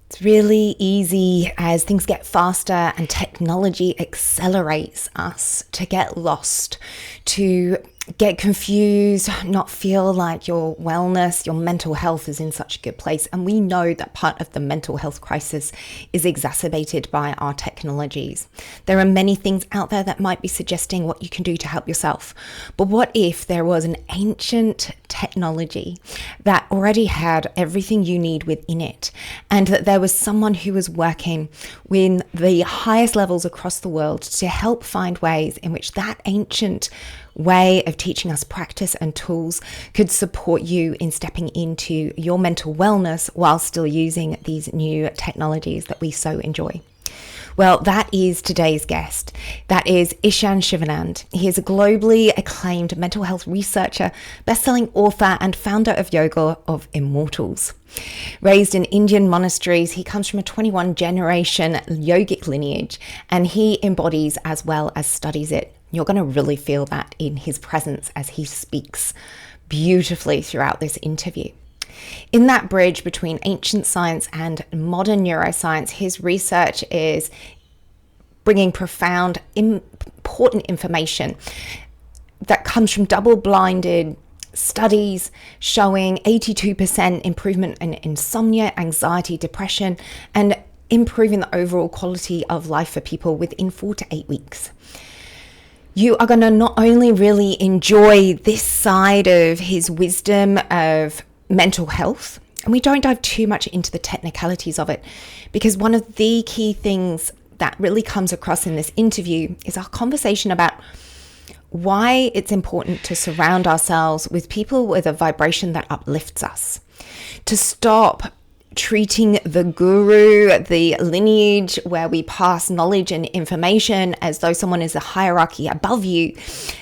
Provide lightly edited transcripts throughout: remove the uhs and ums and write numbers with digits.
It's really easy as things get faster and technology accelerates us to get lost, to get confused, not feel like your wellness, your mental health is in such a good place. And we know that part of the mental health crisis is exacerbated by our technologies. There are many things out there that might be suggesting what you can do to help yourself. But what if there was an ancient technology that already had everything you need within it, and that there was someone who was working with the highest levels across the world to help find ways in which that ancient way of teaching us practice and tools could support you in stepping into your mental wellness while still using these new technologies that we so enjoy? Well, that is today's guest. That is Ishan Shivanand. He is a globally acclaimed mental health researcher, best-selling author, and founder of Yoga of Immortals. Raised in Indian monasteries, he comes from a 21-generation yogic lineage, and he embodies as well as studies it. You're going to really feel that in his presence as he speaks beautifully throughout this interview. In that bridge between ancient science and modern neuroscience, his research is bringing profound, important information that comes from double-blinded studies showing 82% improvement in insomnia, anxiety, depression, and improving the overall quality of life for people within 4 to 8 weeks. You are going to not only really enjoy this side of his wisdom of mental health, and we don't dive too much into the technicalities of it, because one of the key things that really comes across in this interview is our conversation about why it's important to surround ourselves with people with a vibration that uplifts us, to stop treating the guru, the lineage where we pass knowledge and information as though someone is a hierarchy above you,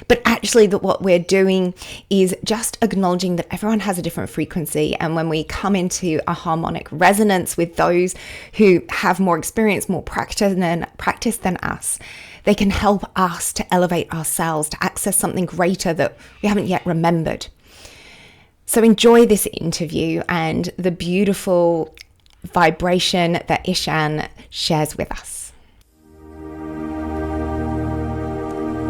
but actually that what we're doing is just acknowledging that everyone has a different frequency. And when we come into a harmonic resonance with those who have more experience, more practice than us, they can help us to elevate ourselves, to access something greater that we haven't yet remembered. So enjoy this interview and the beautiful vibration that Ishan shares with us.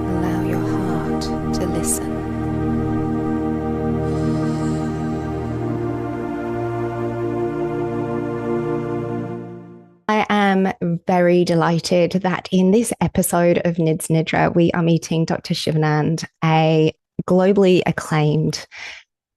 Allow your heart to listen. I am very delighted that in this episode of Nidra, we are meeting Dr. Shivanand, a globally acclaimed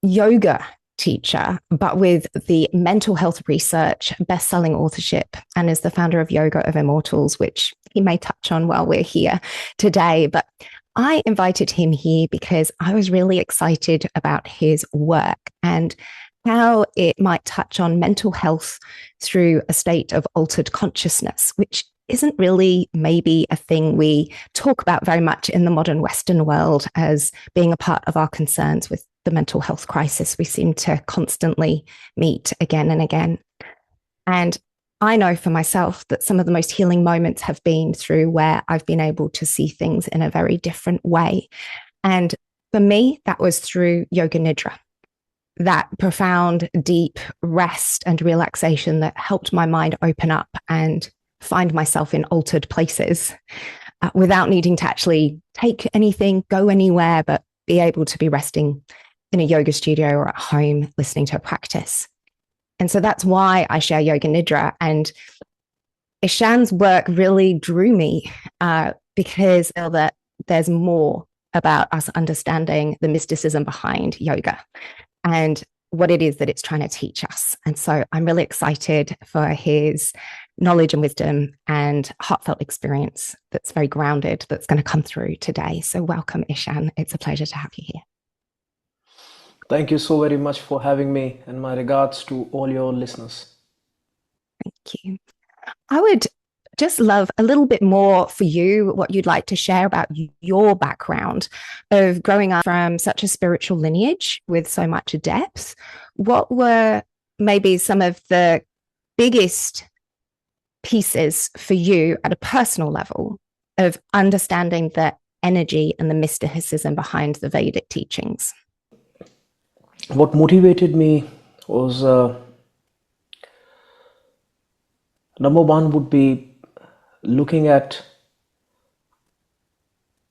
yoga teacher, but with the mental health research, best-selling authorship, and is the founder of Yoga of Immortals, which he may touch on while we're here today. But I invited him here because I was really excited about his work and how it might touch on mental health through a state of altered consciousness, which isn't really maybe a thing we talk about very much in the modern Western world as being a part of our concerns with the mental health crisis we seem to constantly meet again and again. And I know for myself that some of the most healing moments have been through where I've been able to see things in a very different way. And for me, that was through Yoga Nidra, that profound, deep rest and relaxation that helped my mind open up and find myself in altered places without needing to actually take anything, go anywhere, but be able to be resting in a yoga studio or at home listening to a practice. And so that's why I share Yoga Nidra. And Ishan's work really drew me because I feel that there's more about us understanding the mysticism behind yoga and what it is that it's trying to teach us. And so I'm really excited for his knowledge and wisdom and heartfelt experience that's very grounded, that's going to come through today. So welcome, Ishan. It's a pleasure to have you here. Thank you so very much for having me, and my regards to all your listeners. Thank you. I would just love a little bit more for you, what you'd like to share about your background of growing up from such a spiritual lineage with so much depth. What were maybe some of the biggest pieces for you at a personal level of understanding the energy and the mysticism behind the Vedic teachings? What motivated me was Number one would be looking at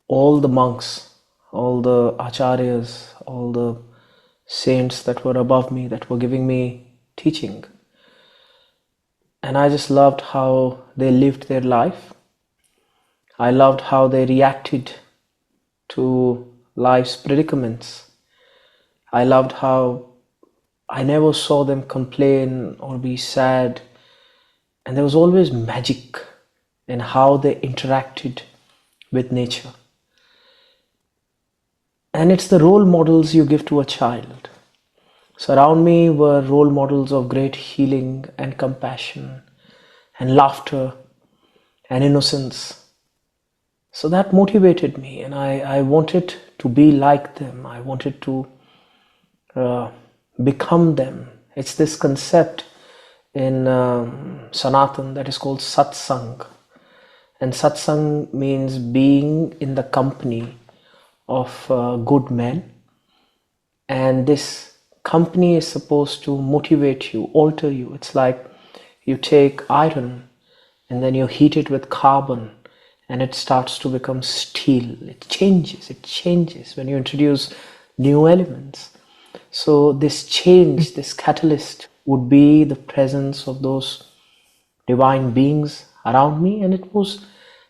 all the monks, all the acharyas, all the saints that were above me, that were giving me teaching. And I just loved how they lived their life. I loved how they reacted to life's predicaments. I loved how I never saw them complain or be sad. And there was always magic in how they interacted with nature. And it's the role models you give to a child. So around me were role models of great healing and compassion and laughter and innocence. So that motivated me, and I wanted to be like them. I wanted to become them. It's this concept in Sanatan that is called Satsang. And Satsang means being in the company of good men. And this company is supposed to motivate you, alter you. It's like you take iron and then you heat it with carbon and it starts to become steel. It changes when you introduce new elements. So this change, this catalyst would be the presence of those divine beings around me, and it was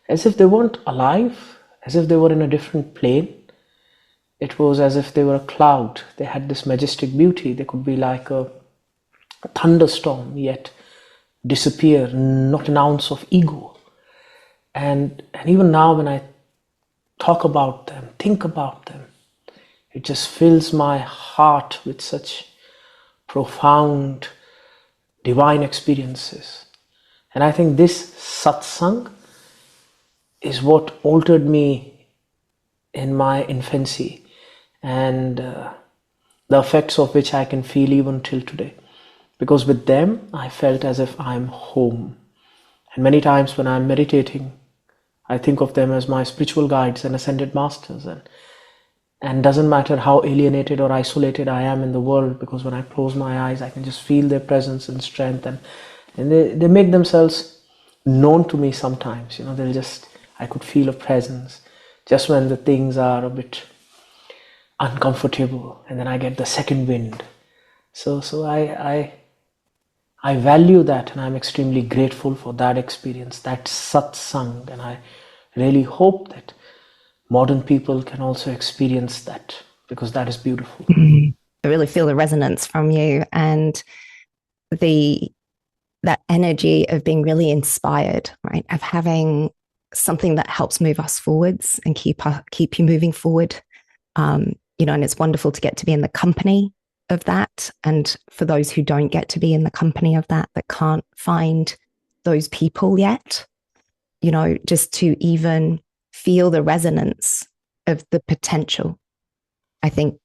as if they weren't alive, as if they were in a different plane. It was as if they were a cloud. They had this majestic beauty. They could be like a thunderstorm, yet disappear, not an ounce of ego. And even now when I talk about them, think about them, it just fills my heart with such profound divine experiences. And I think this satsang is what altered me in my infancy, and the effects of which I can feel even till today. Because with them, I felt as if I'm home. And many times when I'm meditating, I think of them as my spiritual guides and ascended masters. And doesn't matter how alienated or isolated I am in the world, because when I close my eyes, I can just feel their presence and strength. And they make themselves known to me sometimes. I could feel a presence just when the things are a bit uncomfortable, and then I get the second wind. So I value that, and I'm extremely grateful for that experience, that satsang, and I really hope that modern people can also experience that, because that is beautiful. I really feel the resonance from you, and that energy of being really inspired, right? Of having something that helps move us forwards and keep you moving forward. And it's wonderful to get to be in the company of that. And for those who don't get to be in the company of that can't find those people yet, just to even feel the resonance of the potential, I think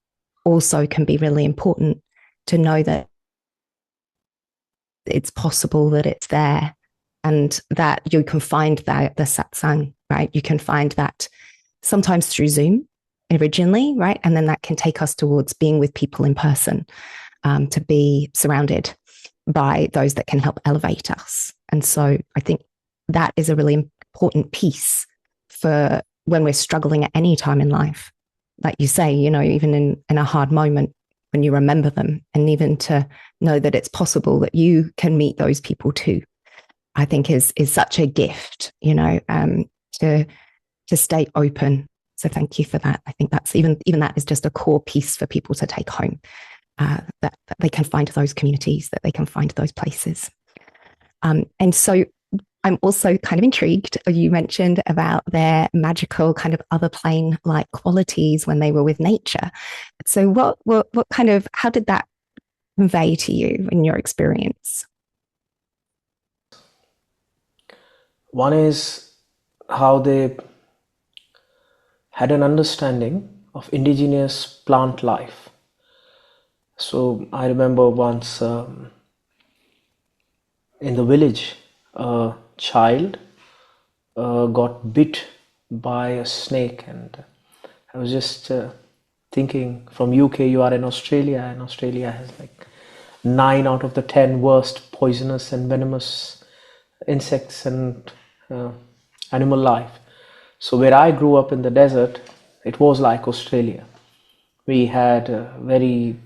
also can be really important to know that it's possible, that it's there, and that you can find the satsang, right? You can find that sometimes through Zoom originally, right? And then that can take us towards being with people in person, to be surrounded by those that can help elevate us. And so I think that is a really important piece for when we're struggling at any time in life. Like you say, even in a hard moment, when you remember them, and even to know that it's possible that you can meet those people too, I think is such a gift, to stay open. So thank you for that. I think that's even that is just a core piece for people to take home, that they can find those communities, that they can find those places. And so I'm also kind of intrigued. You mentioned about their magical kind of other plane-like qualities when they were with nature. So what kind of, how did that convey to you in your experience? One is how they had an understanding of indigenous plant life. So I remember once in the village, a child got bit by a snake, and I was just thinking, from UK you are in Australia, and Australia has like 9 out of the 10 worst poisonous and venomous insects and animal life. So where I grew up in the desert, it was like Australia. We had very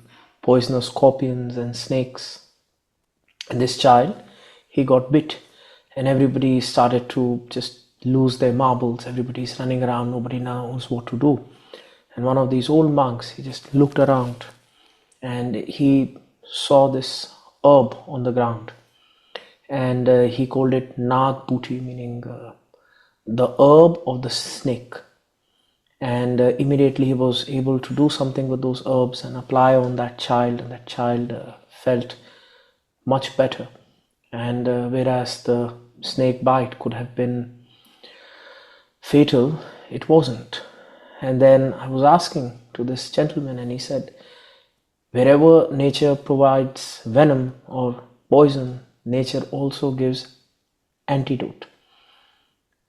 poisonous scorpions and snakes. And this child, he got bit, and everybody started to just lose their marbles. Everybody's running around, nobody knows what to do. And one of these old monks, he just looked around and he saw this herb on the ground, and he called it Nag Puti, meaning the herb of the snake. And immediately he was able to do something with those herbs and apply on that child, and that child felt much better. And whereas the snake bite could have been fatal, it wasn't. And then I was asking to this gentleman, and he said, wherever nature provides venom or poison, nature also gives antidote.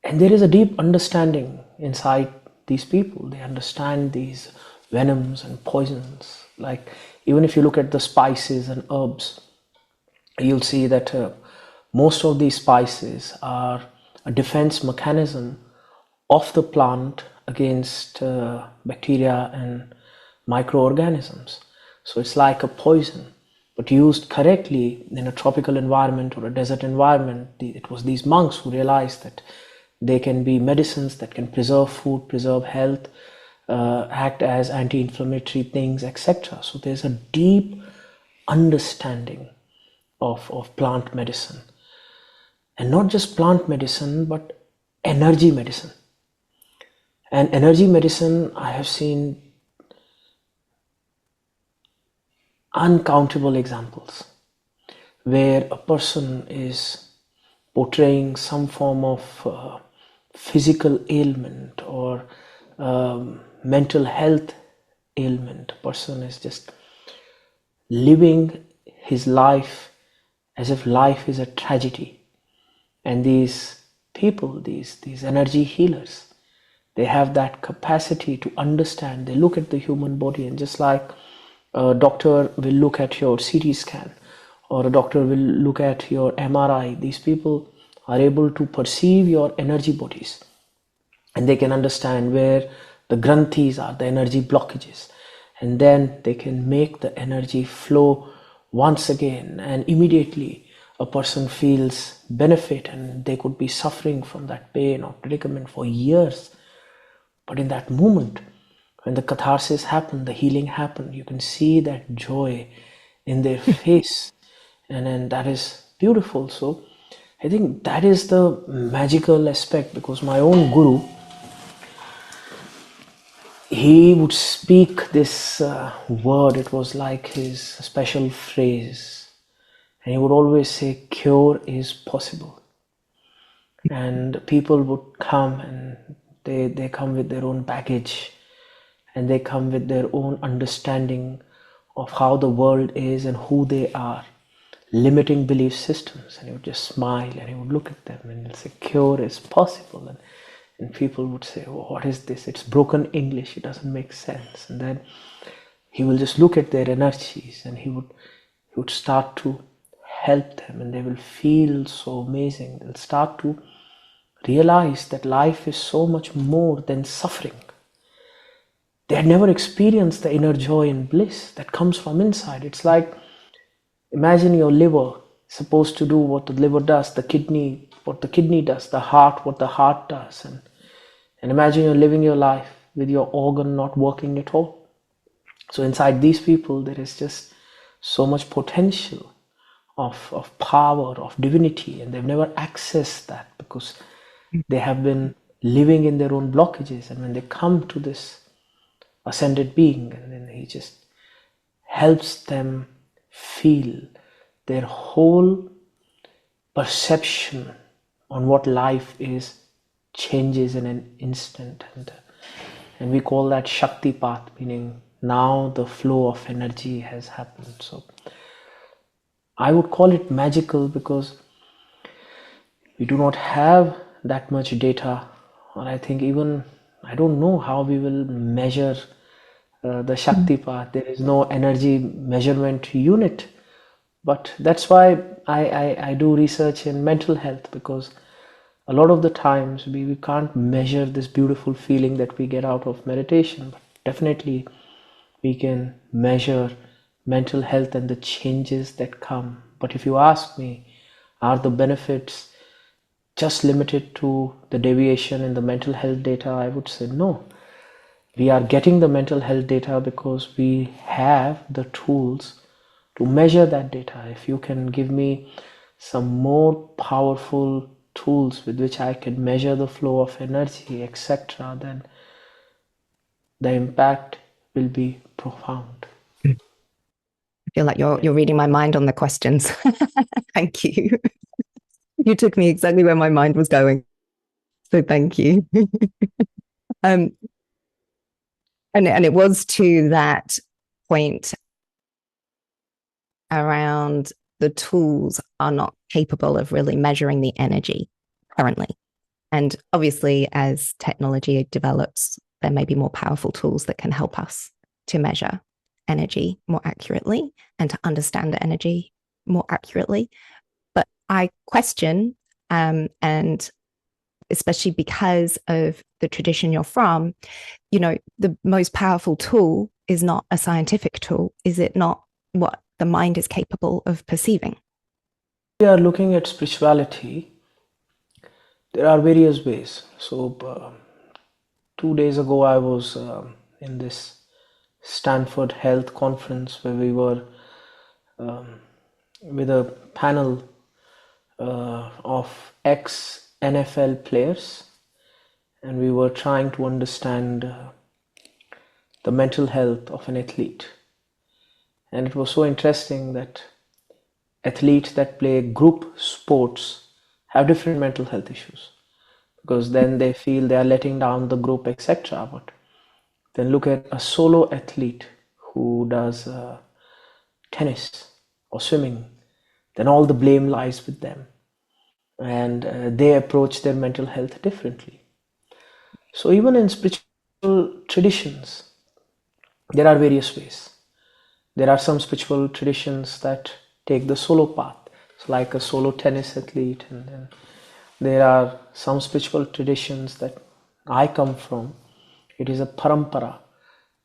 And there is a deep understanding inside these people. They understand these venoms and poisons. Like, even if you look at the spices and herbs, you'll see that most of these spices are a defense mechanism of the plant against bacteria and microorganisms. So it's like a poison, but used correctly in a tropical environment or a desert environment. It was these monks who realized that they can be medicines that can preserve food, preserve health, act as anti-inflammatory things, etc. So there's a deep understanding of plant medicine. And not just plant medicine, but energy medicine. And energy medicine, I have seen uncountable examples where a person is portraying some form of physical ailment or mental health ailment. A person is just living his life as if life is a tragedy. And these people, these energy healers, they have that capacity to understand. They look at the human body, and just like a doctor will look at your CT scan, or a doctor will look at your MRI, these people are able to perceive your energy bodies, and they can understand where the granthis are, the energy blockages, and then they can make the energy flow once again, and immediately a person feels benefit, and they could be suffering from that pain or predicament for years. But in that moment, when the catharsis happened, the healing happened, you can see that joy in their face, and that is beautiful. So I think that is the magical aspect, because my own guru, he would speak this word. It was like his special phrase, and he would always say, cure is possible. And people would come, and they come with their own baggage, and they come with their own understanding of how the world is and who they are, limiting belief systems. And he would just smile, and he would look at them, and he'll say, cure is possible. And people would say, oh, what is this? It's broken English, it doesn't make sense. And then he will just look at their energies, and he would start to help them, and they will feel so amazing. They'll start to realize that life is so much more than suffering. They had never experienced the inner joy and bliss that comes from inside. It's like, imagine your liver supposed to do what the liver does, the kidney what the kidney does, the heart what the heart does, and imagine you're living your life with your organ not working at all. So inside these people, there is just so much potential of power, of divinity, and they've never accessed that because they have been living in their own blockages. And when they come to this ascended being, and then he just helps them feel their whole perception on what life is changes in an instant, and we call that Shakti path, meaning now the flow of energy has happened. So I would call it magical because we do not have that much data, or I think even I don't know how we will measure the Shakti path. There is no energy measurement unit, But that's why I do research in mental health, because a lot of the times we can't measure this beautiful feeling that we get out of meditation, but definitely we can measure mental health and the changes that come. But if you ask me, are the benefits just limited to the deviation in the mental health data? I would say no. We are getting the mental health data because we have the tools to measure that data. If you can give me some more powerful tools with which I can measure the flow of energy, etc., then the impact will be profound. I feel like you're reading my mind on the questions. Thank you. You took me exactly where my mind was going. So thank you. And it was to that point around the tools are not capable of really measuring the energy currently. And obviously, as technology develops, there may be more powerful tools that can help us to measure energy more accurately and to understand the energy more accurately. But I question, and especially because of the tradition you're from, the most powerful tool is not a scientific tool. Is it not what the mind is capable of perceiving? We are looking at spirituality. There are various ways. So 2 days ago, I was in this Stanford Health Conference where we were with a panel of ex-NFL players, and we were trying to understand the mental health of an athlete. And it was so interesting that athletes that play group sports have different mental health issues, because then they feel they are letting down the group, etc. But then look at a solo athlete who does tennis or swimming, then all the blame lies with them, and they approach their mental health differently. So even in spiritual traditions, there are various ways. There are some spiritual traditions that take the solo path, so like a solo tennis athlete, and then there are some spiritual traditions that I come from. It is a parampara,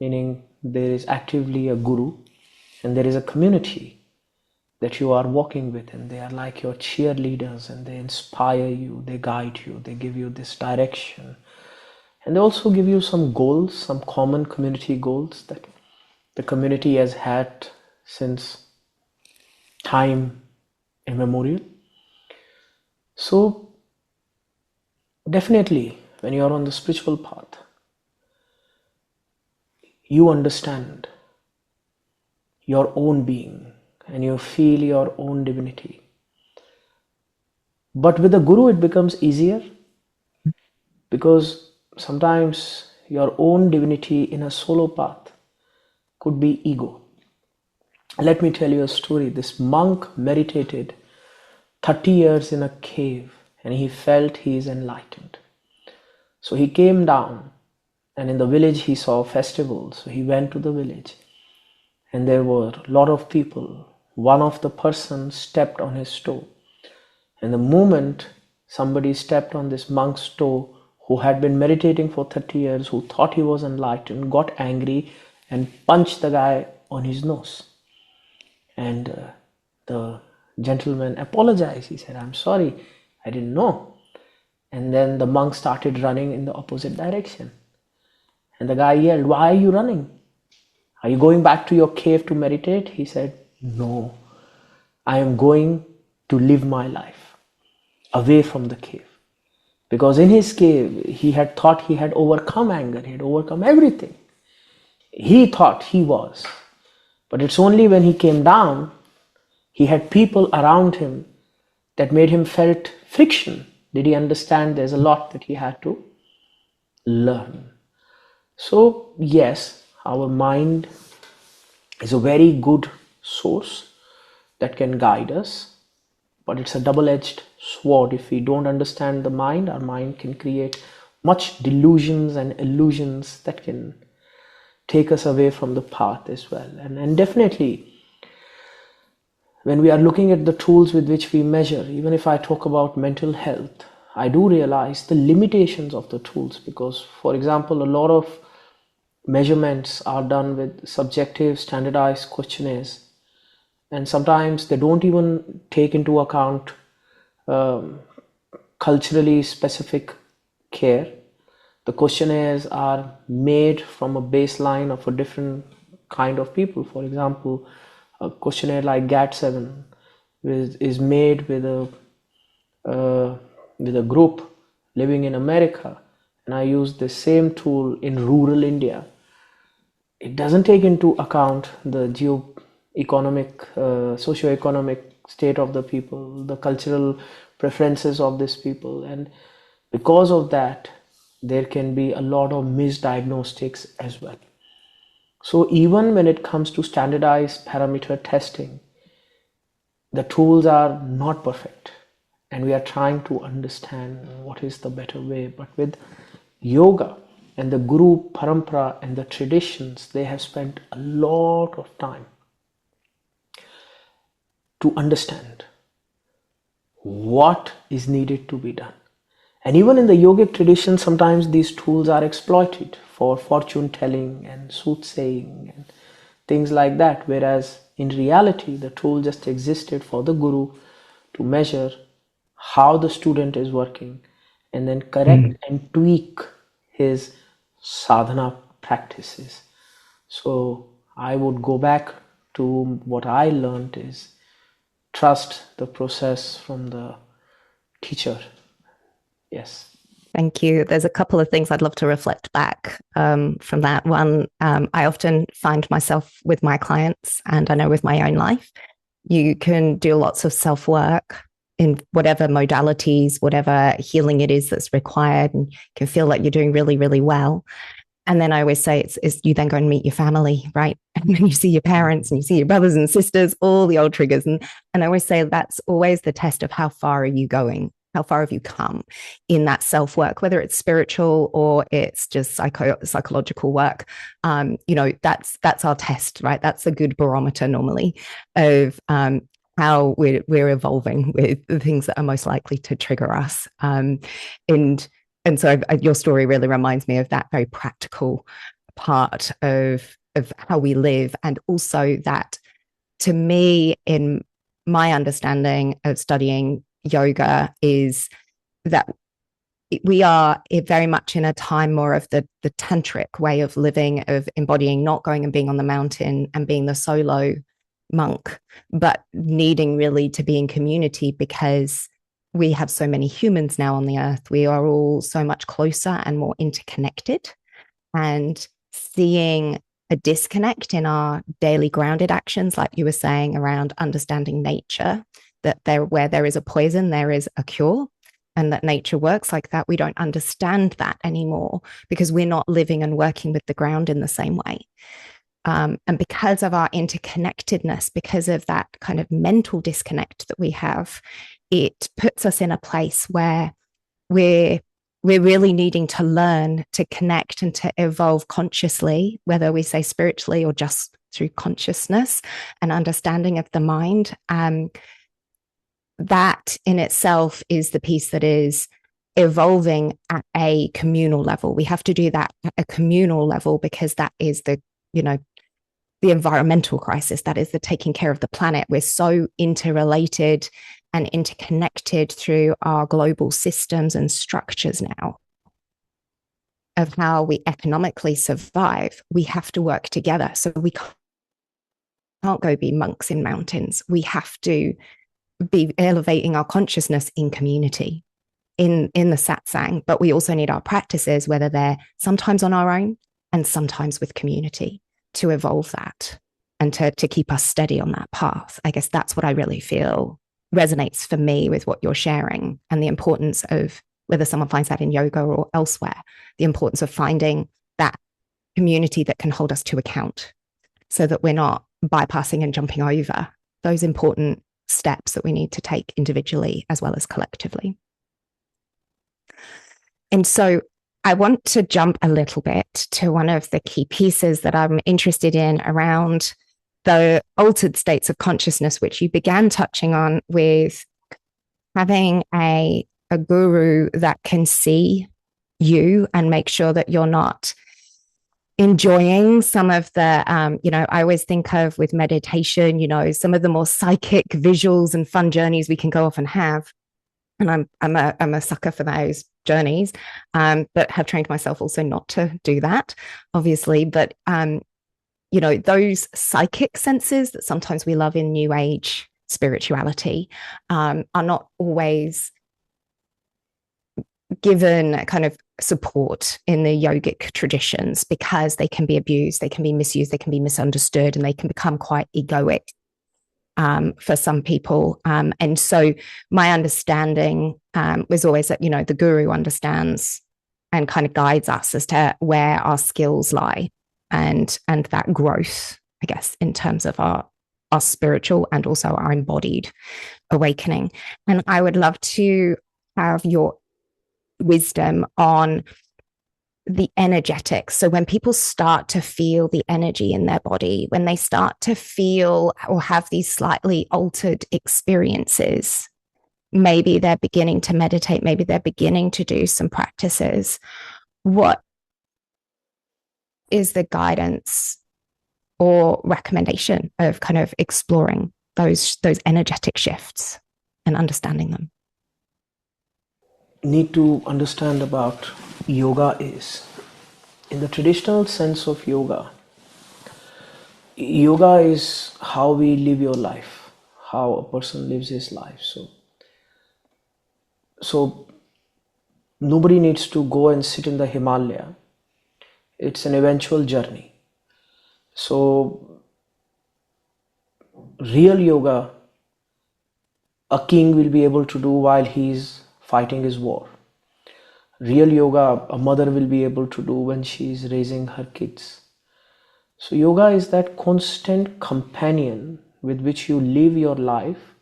meaning there is actively a guru and there is a community that you are walking with, and they are like your cheerleaders, and they inspire you, they guide you, they give you this direction, and they also give you some goals, some common community goals that the community has had since time immemorial. So definitely when you are on the spiritual path, you understand your own being and you feel your own divinity. But with a guru, it becomes easier, because sometimes your own divinity in a solo path could be ego. Let me tell you a story. This monk meditated 30 years in a cave and he felt he is enlightened. So he came down, and in the village he saw festivals. So he went to the village and there were a lot of people. One of the persons stepped on his toe, and the moment somebody stepped on this monk's toe, who had been meditating for 30 years, who thought he was enlightened, got angry and punched the guy on his nose. And the gentleman apologized. He said, "I'm sorry, I didn't know." And then the monk started running in the opposite direction. And the guy yelled, "Why are you running? Are you going back to your cave to meditate?" He said, "No, I am going to live my life away from the cave." Because in his cave, he had thought he had overcome anger, he had overcome everything. He thought he was. But it's only when he came down, he had people around him that made him felt friction. Did he understand there's a lot that he had to learn? So yes, our mind is a very good source that can guide us, but it's a double-edged sword. If we don't understand the mind, our mind can create much delusions and illusions that can take us away from the path as well. And definitely when we are looking at the tools with which we measure, even if I talk about mental health, I do realize the limitations of the tools because, for example, a lot of measurements are done with subjective standardized questionnaires, and sometimes they don't even take into account um, culturally specific care. The questionnaires are made from a baseline of a different kind of people. For example, a questionnaire like GAT7 is made uh, with a group living in America, and I use the same tool in rural India. It doesn't take into account the geo-economic, socio-economic state of the people, the cultural preferences of these people, and because of that, there can be a lot of misdiagnostics as well. So even when it comes to standardized parameter testing, the tools are not perfect, and we are trying to understand what is the better way. But with yoga and the guru parampara and the traditions, they have spent a lot of time to understand what is needed to be done. And even in the yogic tradition, sometimes these tools are exploited for fortune telling and soothsaying and things like that. Whereas in reality, the tool just existed for the guru to measure how the student is working and then correct and tweak his sadhana practices. So I would go back to what I learned is trust the process from the teacher. Yes. Thank you. There's a couple of things I'd love to reflect back from that. One, I often find myself with my clients, and I know with my own life, you can do lots of self-work in whatever modalities, whatever healing it is that's required, and can feel like you're doing really, really well. And then I always say it's you then go and meet your family, right? And then you see your parents and you see your brothers and sisters, all the old triggers. And I always say that's always the test of how far are you going? How far have you come in that self-work, whether it's spiritual or it's just psychological work? That's our test, right? That's a good barometer normally of how we're evolving with the things that are most likely to trigger us. And so your story really reminds me of that very practical part of how we live. And also that, to me, in my understanding of studying yoga, is that we are very much in a time more of the tantric way of living, of embodying, not going and being on the mountain and being the solo monk, but needing really to be in community because we have so many humans now on the earth. We are all so much closer and more interconnected, and seeing a disconnect in our daily grounded actions, like you were saying, around understanding nature, that where there is a poison, there is a cure, and that nature works like that. We don't understand that anymore because we're not living and working with the ground in the same way. And because of our interconnectedness, because of that kind of mental disconnect that we have, it puts us in a place where we're really needing to learn to connect and to evolve consciously, whether we say spiritually or just through consciousness and understanding of the mind. That in itself is the piece that is evolving at a communal level. We have to do that at a communal level because that is the environmental crisis, that is the taking care of the planet. We're so interrelated and interconnected through our global systems and structures now of how we economically survive. We have to work together. So we can't go be monks in mountains. We have to be elevating our consciousness in community, in the satsang, but we also need our practices, whether they're sometimes on our own and sometimes with community, to evolve that and to keep us steady on that path. I guess that's what I really feel resonates for me with what you're sharing, and the importance of, whether someone finds that in yoga or elsewhere, the importance of finding that community that can hold us to account so that we're not bypassing and jumping over those important steps that we need to take individually as well as collectively. And so I want to jump a little bit to one of the key pieces that I'm interested in around the altered states of consciousness, which you began touching on with having a guru that can see you and make sure that you're not enjoying some of the, I always think of with meditation, some of the more psychic visuals and fun journeys we can go off and have. And I'm a sucker for those journeys, but have trained myself also not to do that, obviously. But those psychic senses that sometimes we love in New Age spirituality are not always given kind of support in the yogic traditions, because they can be abused, they can be misused, they can be misunderstood, and they can become quite egoic for some people. And so my understanding was always that, the guru understands and kind of guides us as to where our skills lie, and that growth, I guess, in terms of our spiritual and also our embodied awakening. And I would love to have your wisdom on the energetics. So when people start to feel the energy in their body, when they start to feel or have these slightly altered experiences, maybe they're beginning to meditate, maybe they're beginning to do some practices. What is the guidance or recommendation of kind of exploring those energetic shifts and understanding them? Need to understand about yoga is, in the traditional sense of yoga is how we live your life, how a person lives his life. So nobody needs to go and sit in the Himalaya. It's an eventual journey. So real yoga a king will be able to do while he's fighting his war. Real yoga a mother will be able to do when she's raising her kids. So yoga is that constant companion with which you live your life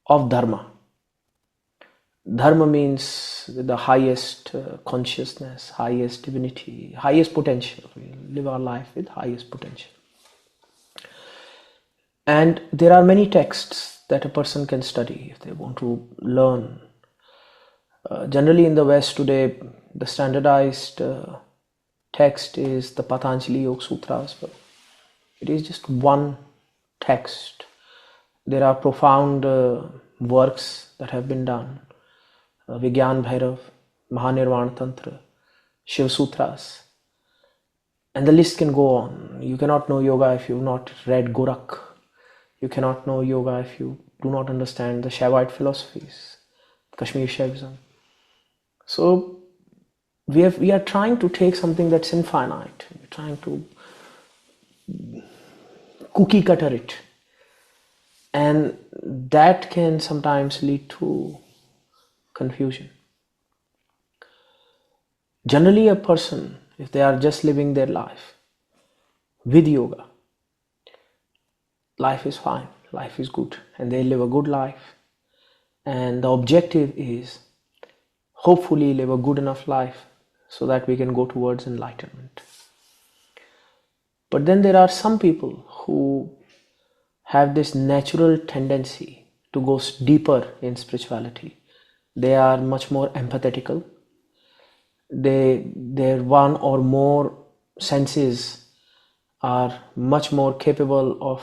of dharma. Dharma means the highest consciousness, highest divinity, highest potential. We live our life with highest potential. And there are many texts that a person can study if they want to learn. Generally in the West today, the standardized text is the Patanjali Yoga Sutras, but it is just one text. There are profound works that have been done. Vigyan Bhairav, Mahanirvana Tantra, Shiv Sutras, and the list can go on. You cannot know yoga if you've not read Gorak. You cannot know yoga if you do not understand the Shaivite philosophies, Kashmir Shaivism. So we are trying to take something that's infinite. We're trying to cookie cutter it, and that can sometimes lead to confusion. Generally, a person, if they are just living their life with yoga, life is fine, life is good, and they live a good life. And the objective is hopefully live a good enough life so that we can go towards enlightenment. But then there are some people who have this natural tendency to go deeper in spirituality. They are much more empathetical. Their one or more senses are much more capable of,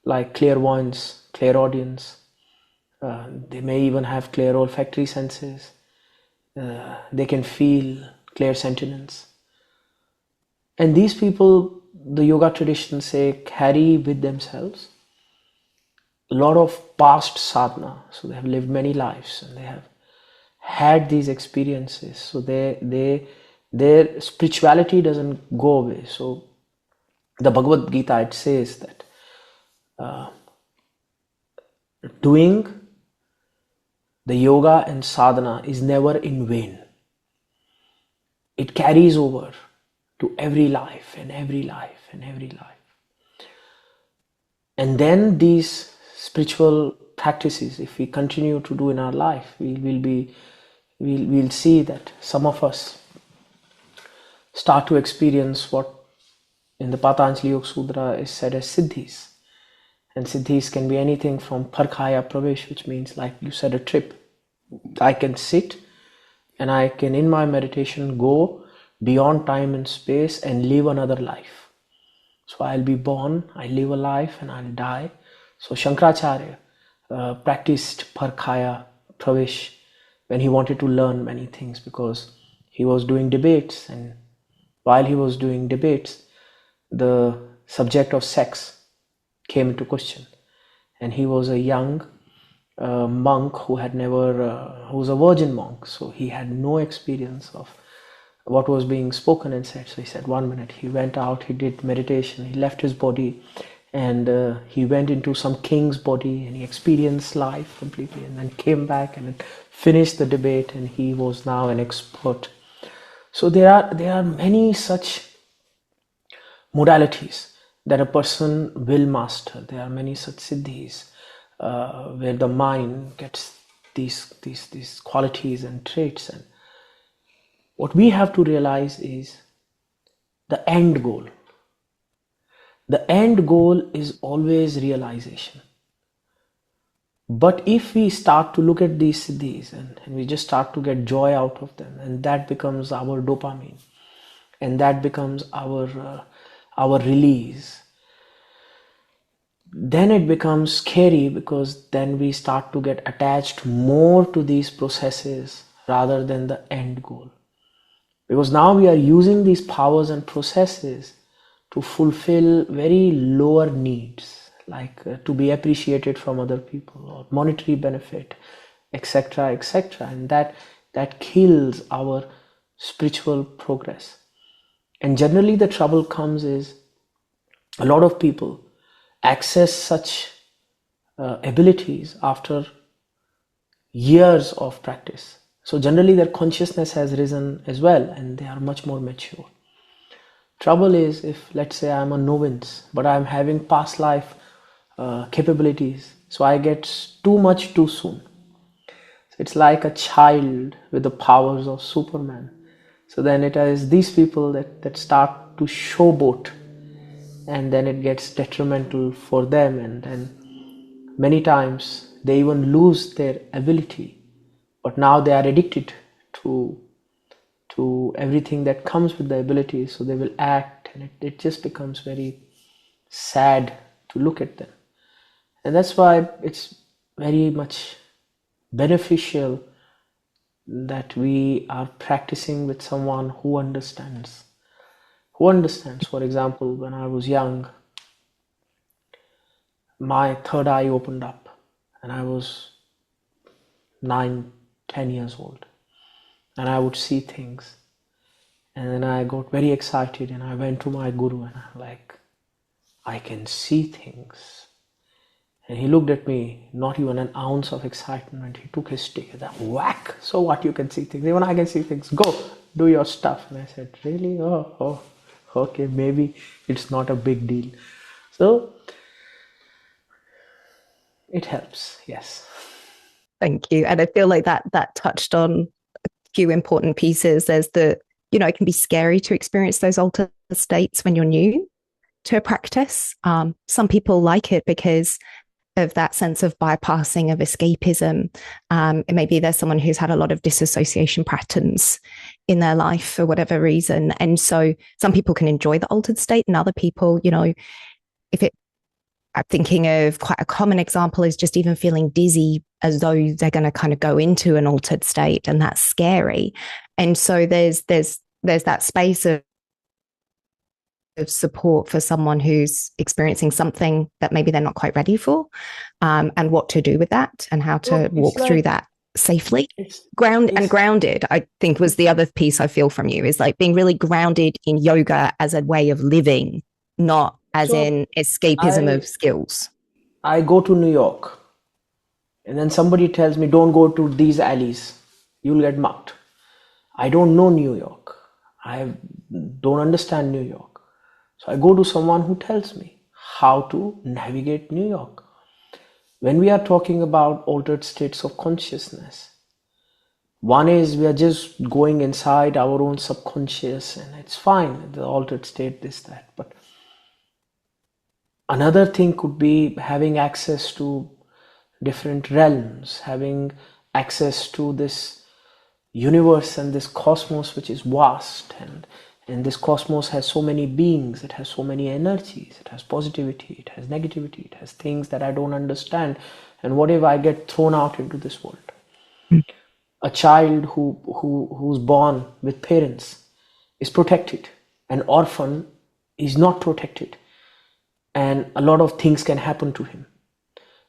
like clairvoyance, clairaudience. They may even have clear olfactory senses. They can feel clairsentience. And these people, the yoga traditions say, carry with themselves a lot of past sadhana. So they have lived many lives and they have had these experiences. So their spirituality doesn't go away. So the Bhagavad Gita, it says that doing the yoga and sadhana is never in vain. It carries over to every life and every life and every life. And then these spiritual practices, if we continue to do in our life, we'll see that some of us start to experience what in the Patanjali Yoga Sutra is said as siddhis. And siddhis can be anything from parkhaya pravesh, which means, like you said, a trip. I can sit and I can, in my meditation, go beyond time and space and live another life. So I'll be born, I live a life, and I'll die. So Shankaracharya practiced parkhaya pravesh when he wanted to learn many things, because he was doing debates, and while he was doing debates, the subject of sex came into question. And he was a young monk who who was a virgin monk, so he had no experience of what was being spoken and said. So he said, 1 minute. He went out, he did meditation, he left his body, and he went into some king's body, and he experienced life completely, and then came back and finished the debate, and he was now an expert. So there are many such modalities that a person will master. There are many such siddhis where the mind gets these qualities and traits. And what we have to realize is the end goal. The end goal is always realization. But if we start to look at these siddhis and we just start to get joy out of them, and that becomes our dopamine, and that becomes our release, then it becomes scary, because then we start to get attached more to these processes rather than the end goal. Because now we are using these powers and processes to fulfill very lower needs, like to be appreciated from other people or monetary benefit, etc., etc. And that kills our spiritual progress. And generally the trouble comes is a lot of people access such abilities after years of practice. So generally their consciousness has risen as well, and they are much more mature. Trouble is, if let's say I'm a novice, but I'm having past life capabilities, so I get too much too soon. So it's like a child with the powers of Superman. So then it is these people that start to showboat, and then it gets detrimental for them, and then many times they even lose their ability, but now they are addicted to everything that comes with the ability, so they will act, and it just becomes very sad to look at them. And that's why it's very much beneficial that we are practicing with someone who understands. For example, when I was young, my third eye opened up, and I was 9-10 years old, and I would see things, and then I got very excited, and I went to my guru, and I'm like, I can see things. And he looked at me, not even an ounce of excitement. He took his stick and whack. So what, you can see things? Even I can see things. Go, do your stuff. And I said, really? Oh, okay, maybe it's not a big deal. So it helps, yes. Thank you. And I feel like that touched on a few important pieces. There's it can be scary to experience those altered states when you're new to a practice. Some people like it because of that sense of bypassing, of escapism. Maybe there's someone who's had a lot of disassociation patterns in their life for whatever reason. And so some people can enjoy the altered state, and other people, I'm thinking of quite a common example is just even feeling dizzy, as though they're going to kind of go into an altered state, and that's scary. And so there's that space of support for someone who's experiencing something that maybe they're not quite ready for, and what to do with that, and how to walk through that safely. Grounded, I think, was the other piece I feel from you, is like being really grounded in yoga as a way of living, not as in escapism of skills. I go to New York, and then somebody tells me, don't go to these alleys, you'll get mugged. I don't know New York. I don't understand New York. So I go to someone who tells me how to navigate New York. When we are talking about altered states of consciousness, one is we are just going inside our own subconscious, and it's fine, the altered state, this, that. But Another thing could be having access to different realms, having access to this universe and this cosmos, which is vast, and this cosmos has so many beings, it has so many energies, it has positivity, it has negativity, it has things that I don't understand. And what if I get thrown out into this world? A child who's born with parents is protected. An orphan is not protected, and a lot of things can happen to him.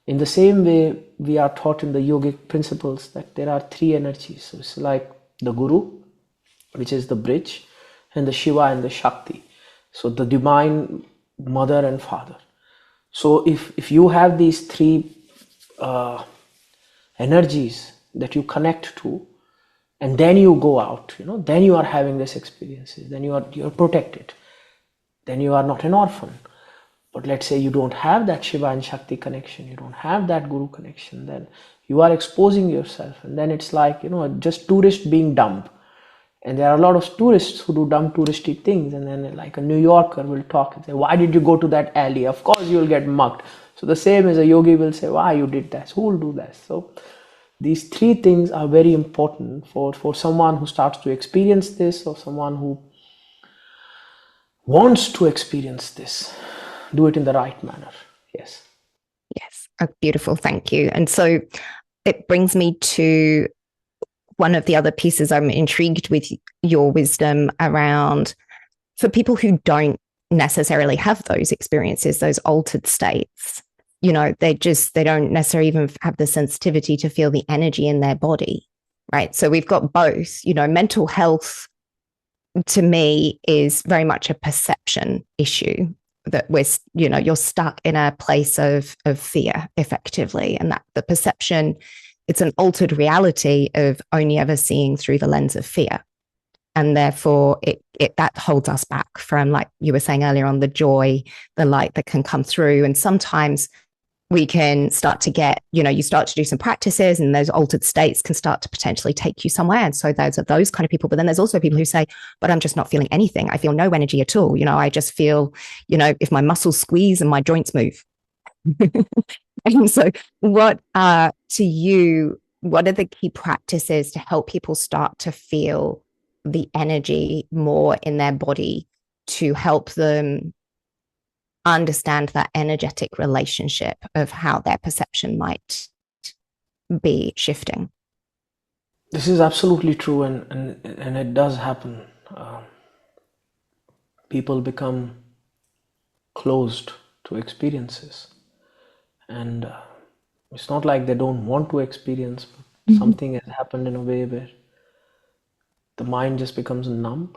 In the same way, we are taught in the yogic principles that there are three energies. So it's like the Guru, which is the bridge, and the Shiva and the Shakti. So the divine mother and father. So if you have these three energies that you connect to, and then you go out, then you are having these experiences, then you're protected, then you are not an orphan. But let's say you don't have that Shiva and Shakti connection, you don't have that Guru connection, then you are exposing yourself, and then it's like, just tourist being dumb. And there are a lot of tourists who do dumb touristy things, and then like a New Yorker will talk and say, why did you go to that alley? Of course you will get mugged. So the same as a yogi will say, why you did that? Who will do that? So these three things are very important for someone who starts to experience this, or someone who wants to experience this. Do it in the right manner. Yes. Yes. Oh, beautiful. Thank you. And so it brings me to one of the other pieces. I'm intrigued with your wisdom around, for people who don't necessarily have those experiences, those altered states, they don't necessarily even have the sensitivity to feel the energy in their body, right? So we've got both, mental health to me is very much a perception issue, that you're stuck in a place of fear effectively, and that the perception, it's an altered reality of only ever seeing through the lens of fear. And therefore it that holds us back from, like you were saying earlier on, the joy, the light that can come through. And sometimes we can start to get, you start to do some practices, and those altered states can start to potentially take you somewhere. And so those are those kind of people. But then there's also people who say, but I'm just not feeling anything. I feel no energy at all. I just feel, if my muscles squeeze and my joints move. And so what are the key practices to help people start to feel the energy more in their body, to help them understand that energetic relationship of how their perception might be shifting? This is absolutely true, and it does happen. People become closed to experiences, and it's not like they don't want to experience, but something has happened in a way where the mind just becomes numb.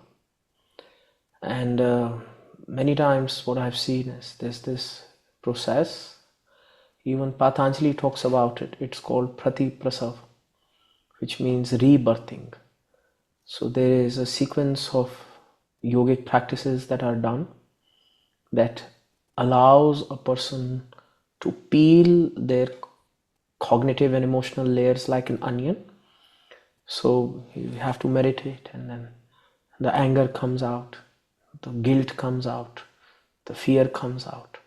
And many times what I've seen is there's this process, even Patanjali talks about it, it's called pratiprasav, which means rebirthing. So there is a sequence of yogic practices that are done that allows a person to peel their cognitive and emotional layers like an onion. So you have to meditate, and then the anger comes out, the guilt comes out, the fear comes out.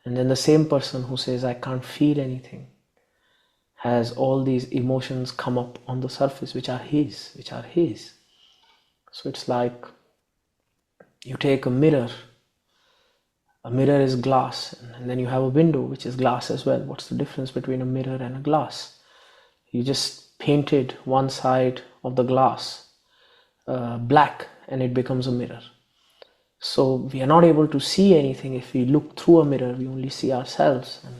And then the same person who says, I can't feel anything, has all these emotions come up on the surface, which are his. So it's like you take a mirror is glass, and then you have a window, which is glass as well. What's the difference between a mirror and a glass? You just painted one side of the glass black, and it becomes a mirror. So we are not able to see anything. If we look through a mirror, we only see ourselves, and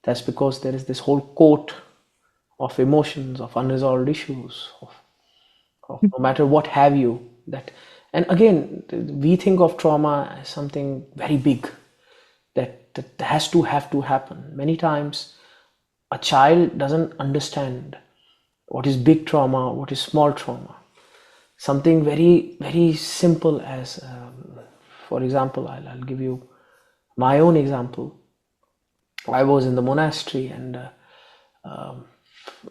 that's because there is this whole coat of emotions, of unresolved issues, of no matter what have you. And again, we think of trauma as something very big that has to happen. Many times a child doesn't understand what is big trauma, what is small trauma. Something very, very simple as, for example, I'll give you my own example. I was in the monastery, and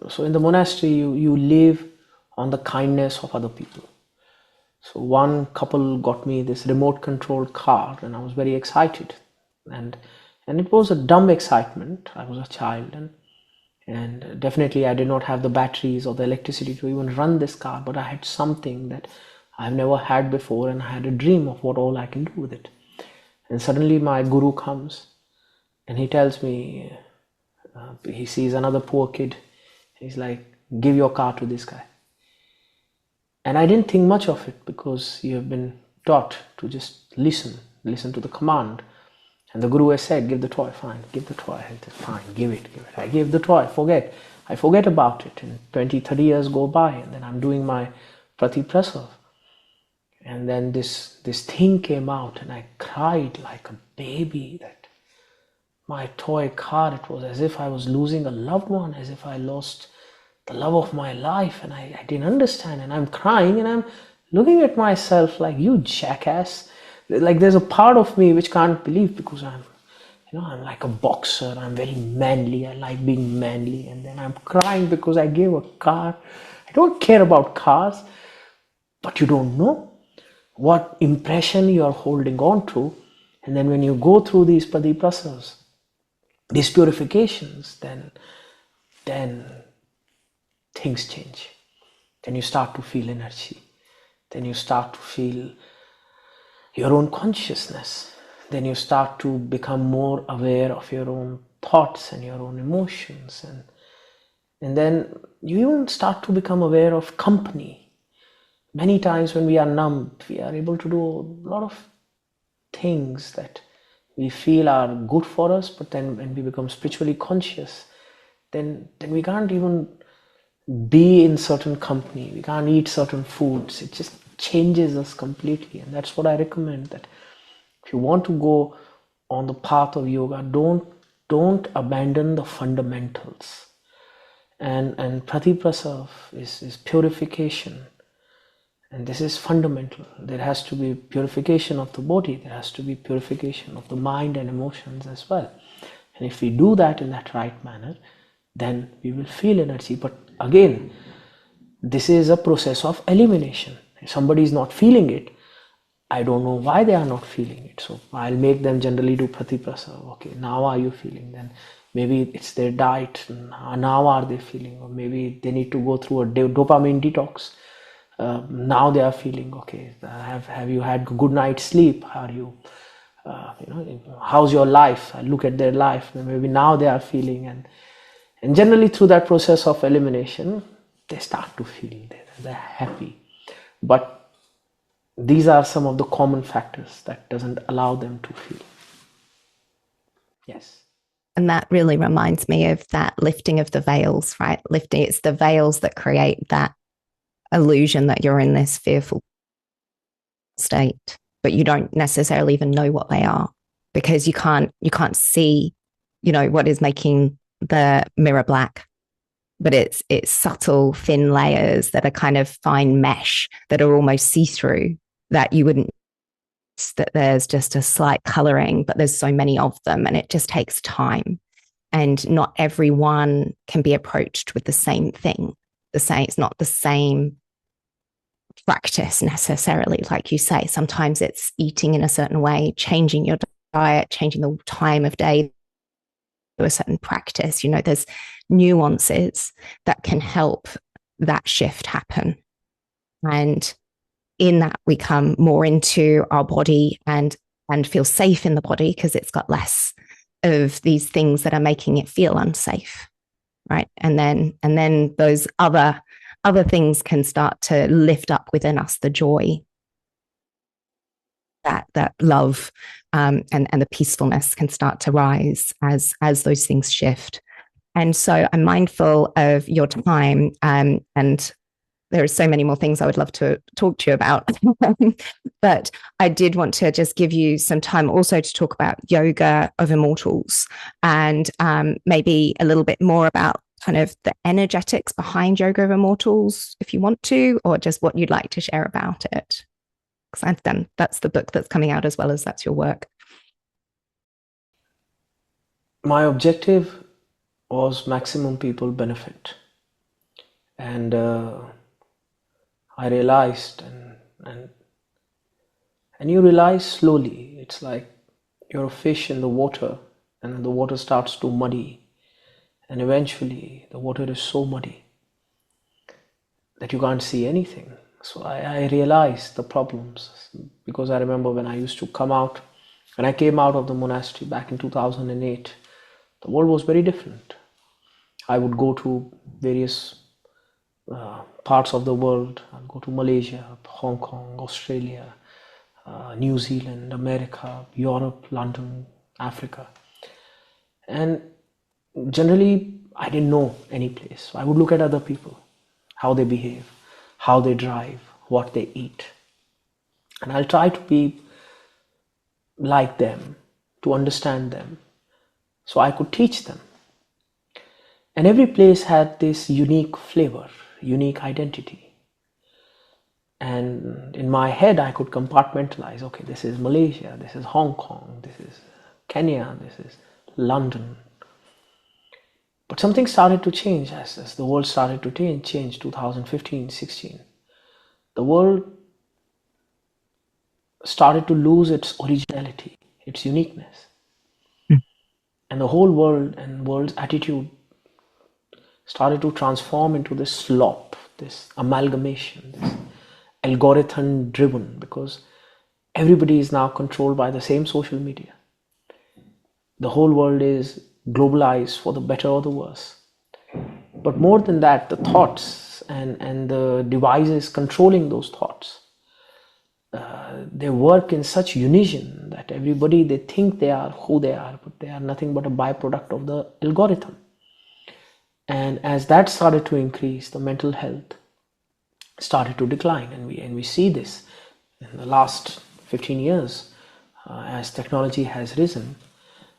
so in the monastery, you live on the kindness of other people. So one couple got me this remote controlled car, and I was very excited. and it was a dumb excitement. I was a child, and definitely I did not have the batteries or the electricity to even run this car, but I had something that I've never had before, and I had a dream of what all I can do with it. And suddenly my guru comes and he tells me, he sees another poor kid. He's like, give your car to this guy. And I didn't think much of it, because you have been taught to just listen to the command. And the guru has said, give the toy, fine, give the toy. I said, fine, give it. I gave the toy, I forget about it. And 20, 30 years go by, and then I'm doing my pratiprasav. And then this thing came out, and I cried like a baby, that my toy car, it was as if I was losing a loved one, as if I lost the love of my life, and I didn't understand, and I'm crying, and I'm looking at myself like, you jackass. Like, there's a part of me which can't believe, because I'm like a boxer, I'm very manly, I like being manly, and then I'm crying because I gave a car. I don't care about cars, but you don't know what impression you are holding on to. And then when you go through these padiprasas, these purifications, then things change. Then you start to feel energy. Then you start to feel your own consciousness. Then you start to become more aware of your own thoughts and your own emotions. And then you even start to become aware of company. Many times when we are numbed, we are able to do a lot of things that we feel are good for us, but then when we become spiritually conscious, then we can't even be in certain company, we can't eat certain foods. It just changes us completely. And that's what I recommend, that if you want to go on the path of yoga, don't abandon the fundamentals. And pratiprasav is purification. And this is fundamental. There has to be purification of the body, there has to be purification of the mind and emotions as well. And if we do that in that right manner, then we will feel energy. But again, this is a process of elimination. If somebody is not feeling it, I don't know why they are not feeling it. So I'll make them generally do pratiprasa. Okay, now are you feeling? Then maybe it's their diet. Now are they feeling? Or maybe they need to go through a dopamine detox. Now they are feeling okay. Have you had good night's sleep? Are you, how's your life? I look at their life. Maybe now they are feeling, and generally through that process of elimination, they start to feel they're happy. But these are some of the common factors that doesn't allow them to feel. Yes. And that really reminds me of that lifting of the veils, right? It's the veils that create that illusion that you're in this fearful state, but you don't necessarily even know what they are, because you can't see, what is making the mirror black. But it's subtle, thin layers that are kind of fine mesh that are almost see-through, that you wouldn't, that there's just a slight coloring, but there's so many of them, and it just takes time. And not everyone can be approached with the same thing. It's not the same practice necessarily, like you say. Sometimes it's eating in a certain way, changing your diet, changing the time of day to a certain practice. There's nuances that can help that shift happen. And in that, we come more into our body and feel safe in the body, because it's got less of these things that are making it feel unsafe, right? And then those other things can start to lift up within us the joy, that love, and the peacefulness can start to rise as those things shift. And so I'm mindful of your time, and there are so many more things I would love to talk to you about. But I did want to just give you some time also to talk about Yoga of Immortals, and maybe a little bit more about kind of the energetics behind Yoga of Immortals, if you want to, or just what you'd like to share about it. Because that's the book that's coming out, as well as that's your work. My objective was maximum people benefit. And I realized, and you realize slowly, it's like you're a fish in the water, and then the water starts to muddy, and eventually the water is so muddy that you can't see anything. So I realized the problems, because I remember when I came out of the monastery back in 2008, the world was very different. I would go to various parts of the world. I'd go to Malaysia, Hong Kong, Australia, New Zealand, America, Europe, London, Africa. And generally, I didn't know any place. So I would look at other people, how they behave, how they drive, what they eat. And I'll try to be like them, to understand them, so I could teach them. And every place had this unique flavor, unique identity. And in my head, I could compartmentalize, okay, this is Malaysia, this is Hong Kong, this is Kenya, this is London. But something started to change as the world started to change 2015, 16. The world started to lose its originality, its uniqueness. And the whole world and world's attitude started to transform into this slop, this amalgamation, this algorithm driven, because everybody is now controlled by the same social media. The whole world is globalized for the better or the worse. But more than that, the thoughts and the devices controlling those thoughts, they work in such unison that everybody, they think they are who they are, but they are nothing but a byproduct of the algorithm. And as that started to increase, the mental health started to decline, and we see this in the last 15 years as technology has risen.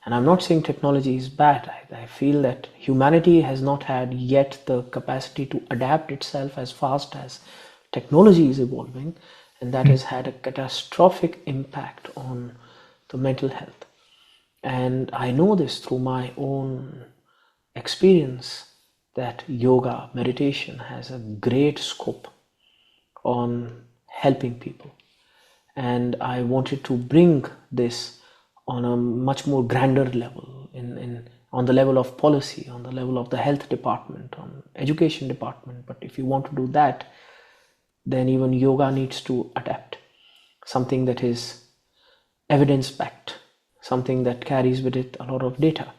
And I'm not saying technology is bad. I feel that humanity has not had yet the capacity to adapt itself as fast as technology is evolving, and that has had a catastrophic impact on the mental health. And I know this through my own experience, that yoga, meditation has a great scope on helping people. And I wanted to bring this on a much more grander level, on the level of policy, on the level of the health department, on education department. But if you want to do that, then even yoga needs to adapt something that is evidence-backed, something that carries with it a lot of data.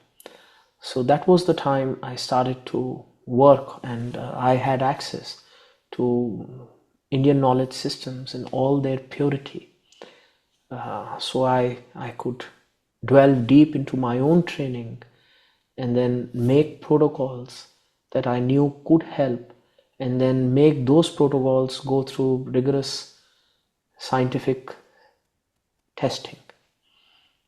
So that was the time I started to work, and I had access to Indian knowledge systems in all their purity. So I could delve deep into my own training and then make protocols that I knew could help, and then make those protocols go through rigorous scientific testing.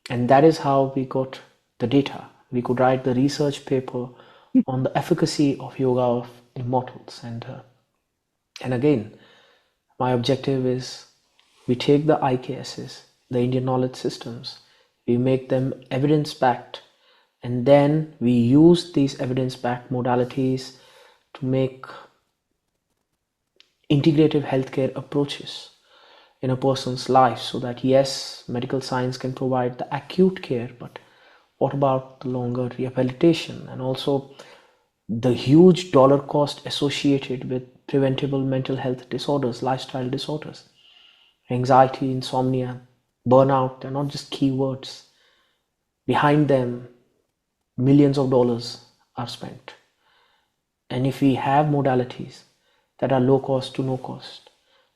And that is how we got the data. We could write the research paper on the efficacy of Yoga of Immortals. And again, my objective is, we take the IKSs, the Indian knowledge systems, we make them evidence-backed, and then we use these evidence-backed modalities to make integrative healthcare approaches in a person's life, so that yes, medical science can provide the acute care, but what about the longer rehabilitation, and also the huge dollar cost associated with preventable mental health disorders, lifestyle disorders, anxiety, insomnia, burnout? They're not just keywords. Behind them, millions of dollars are spent. And if we have modalities that are low cost to no cost,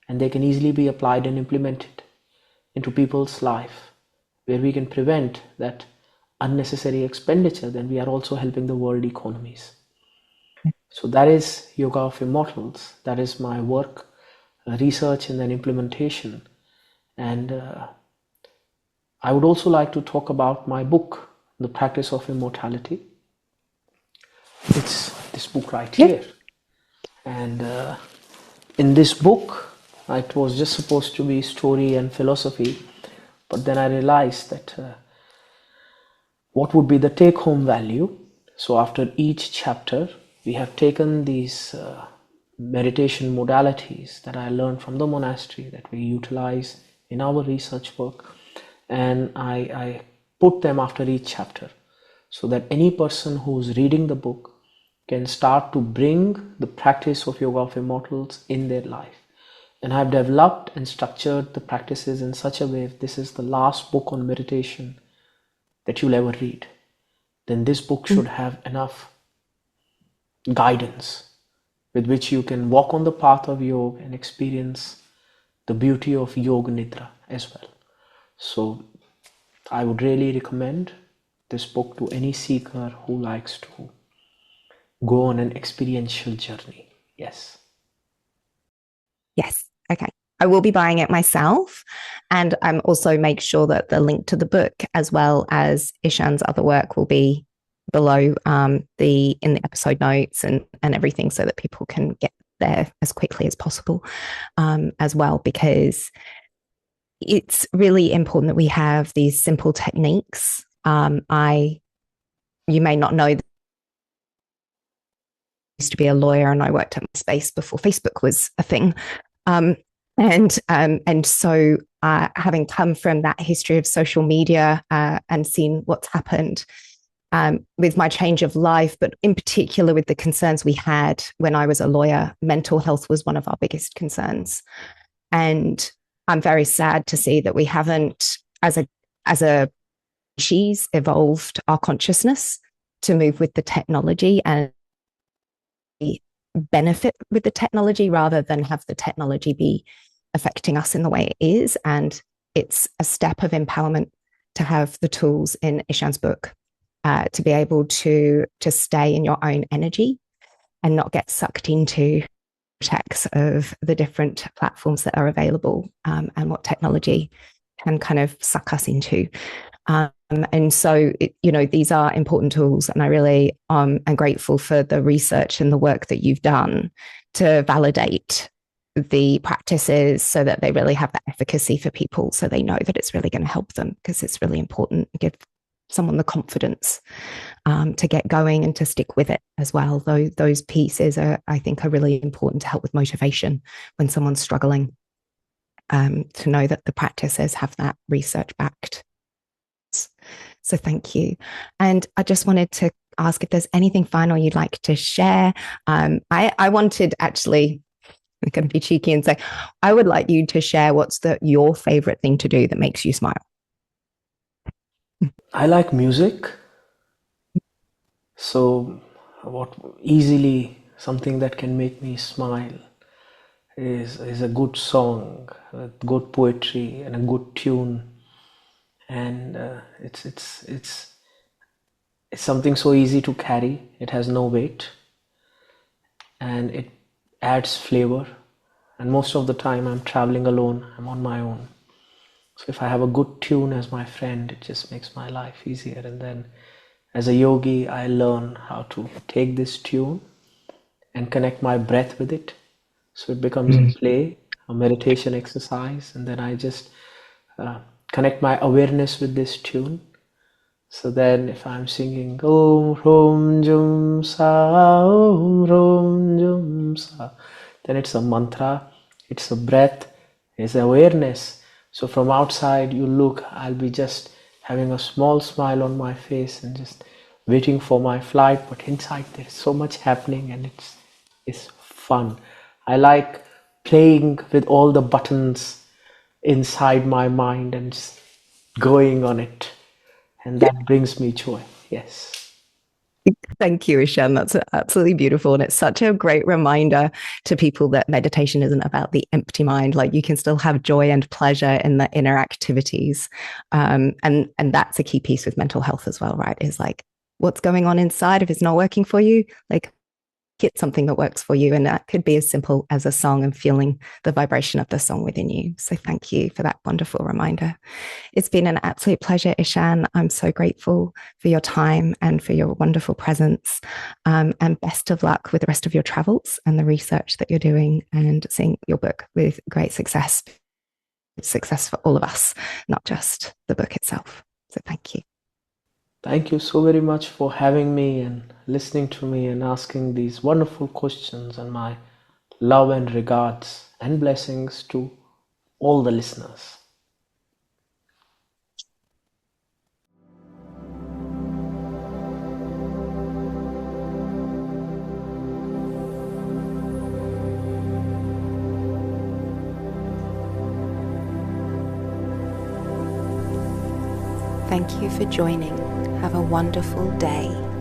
and they can easily be applied and implemented into people's life, where we can prevent that unnecessary expenditure, then we are also helping the world economies. So that is Yoga of Immortals. That is my work, research and then implementation. And I would also like to talk about my book, The Practice of Immortality. It's this book right here. And in this book, it was just supposed to be story and philosophy, but then I realized that what would be the take-home value. So after each chapter, we have taken these meditation modalities that I learned from the monastery, that we utilize in our research work, and I put them after each chapter, so that any person who's reading the book can start to bring the practice of Yoga of Immortals in their life. And I've developed and structured the practices in such a way, if this is the last book on meditation that you'll ever read, then this book should have enough guidance with which you can walk on the path of yoga and experience the beauty of yoga nidra as well. So I would really recommend this book to any seeker who likes to go on an experiential journey. Yes. Yes. Okay. I will be buying it myself. And I'm also make sure that the link to the book as well as Ishan's other work will be below in the episode notes and everything, so that people can get there as quickly as possible as well, because it's really important that we have these simple techniques. You may not know, I used to be a lawyer and I worked at MySpace before Facebook was a thing. And so having come from that history of social media and seen what's happened with my change of life, but in particular with the concerns we had when I was a lawyer, mental health was one of our biggest concerns. And I'm very sad to see that we haven't, as a species, evolved our consciousness to move with the technology and benefit with the technology, rather than have the technology be affecting us in the way it is. And it's a step of empowerment to have the tools in Ishan's book to be able to stay in your own energy and not get sucked into checks of the different platforms that are available and what technology can kind of suck us into. And so, these are important tools, and I really am grateful for the research and the work that you've done to validate the practices so that they really have that efficacy for people, so they know that it's really going to help them, because it's really important to give someone the confidence to get going and to stick with it as well. Those pieces I think are really important to help with motivation when someone's struggling, to know that the practices have that research backed. So thank you. And I just wanted to ask if there's anything final you'd like to share. I wanted, actually, I'm going to be cheeky and say, I would like you to share what's your favorite thing to do that makes you smile. I like music. So easily something that can make me smile is a good song, a good poetry, and a good tune. And it's something so easy to carry. It has no weight, and it adds flavor. And most of the time I'm traveling alone, I'm on my own. So if I have a good tune as my friend, it just makes my life easier. And then as a yogi, I learn how to take this tune and connect my breath with it. So it becomes a play, a meditation exercise. And then I just connect my awareness with this tune. So then if I'm singing Om Rom Jum Sa, Om Rom Jum Sa, then it's a mantra, it's a breath, it's awareness. So from outside you look, I'll be just having a small smile on my face and just waiting for my flight, but inside there's so much happening, and it's fun. I like playing with all the buttons inside my mind and just going on it. And that brings me joy. Yes. Thank you, Ishan. That's absolutely beautiful. And it's such a great reminder to people that meditation isn't about the empty mind. Like, you can still have joy and pleasure in the inner activities. And that's a key piece with mental health as well, right? Is like, what's going on inside, if it's not working for you, like, get something that works for you. And that could be as simple as a song and feeling the vibration of the song within you. So thank you for that wonderful reminder. It's been an absolute pleasure, Ishan. I'm so grateful for your time and for your wonderful presence. And best of luck with the rest of your travels and the research that you're doing, and seeing your book with great success. Success for all of us, not just the book itself. So thank you. Thank you so very much for having me and listening to me and asking these wonderful questions, and my love and regards and blessings to all the listeners. Thank you for joining. Have a wonderful day.